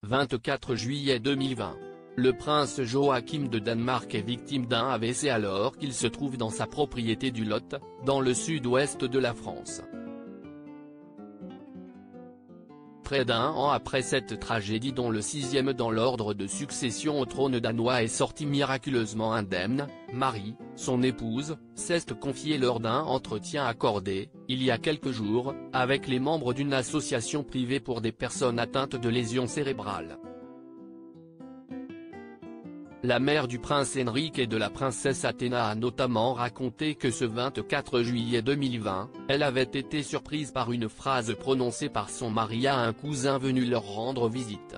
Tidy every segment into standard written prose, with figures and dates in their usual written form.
24 juillet 2020. Le prince Joachim de Danemark est victime d'un AVC alors qu'il se trouve dans sa propriété du Lot, dans le sud-ouest de la France. Près d'un an après cette tragédie dont le sixième dans l'ordre de succession au trône danois est sorti miraculeusement indemne, Marie, son épouse, s'est confiée lors d'un entretien accordé, il y a quelques jours, avec les membres d'une association privée pour des personnes atteintes de lésions cérébrales. La mère du prince Henrik et de la princesse Athéna a notamment raconté que ce 24 juillet 2020, elle avait été surprise par une phrase prononcée par son mari à un cousin venu leur rendre visite.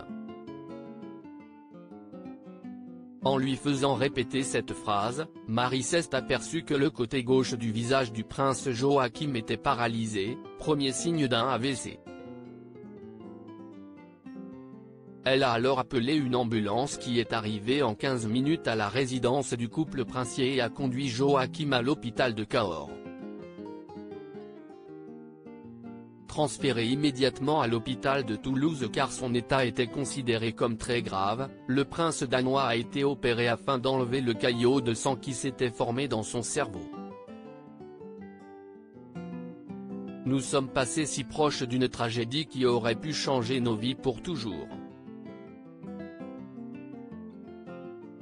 En lui faisant répéter cette phrase, Marie s'est aperçue que le côté gauche du visage du prince Joachim était paralysé, premier signe d'un AVC. Elle a alors appelé une ambulance qui est arrivée en 15 minutes à la résidence du couple princier et a conduit Joachim à l'hôpital de Cahors. Transféré immédiatement à l'hôpital de Toulouse car son état était considéré comme très grave, le prince danois a été opéré afin d'enlever le caillot de sang qui s'était formé dans son cerveau. Nous sommes passés si proches d'une tragédie qui aurait pu changer nos vies pour toujours.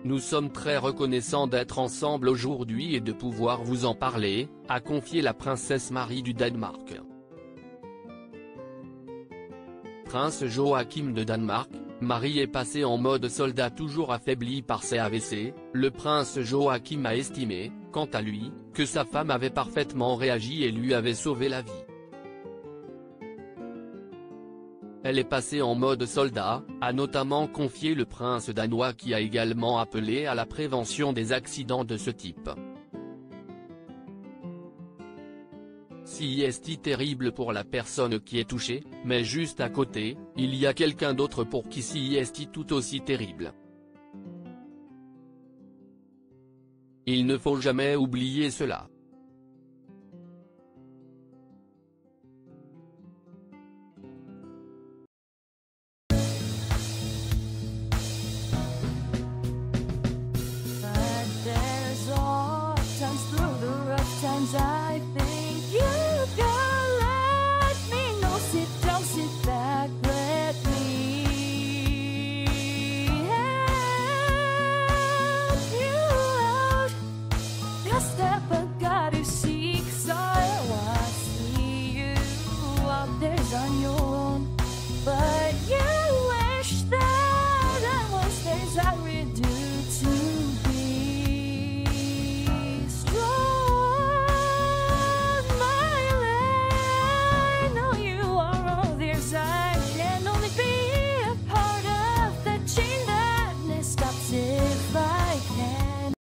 Nous sommes très reconnaissants d'être ensemble aujourd'hui et de pouvoir vous en parler, a confié la princesse Marie du Danemark. Prince Joachim de Danemark, Marie est passé en mode soldat toujours affaibli par ses AVC, le prince Joachim a estimé, quant à lui, que sa femme avait parfaitement réagi et lui avait sauvé la vie. Elle est passée en mode soldat, a notamment confié le prince danois qui a également appelé à la prévention des accidents de ce type. Si est terrible pour la personne qui est touchée, mais juste à côté, il y a quelqu'un d'autre pour qui si est tout aussi terrible. Il ne faut jamais oublier cela. I think you can let me know. Sit back, let me help you out. Just step, I gotta see.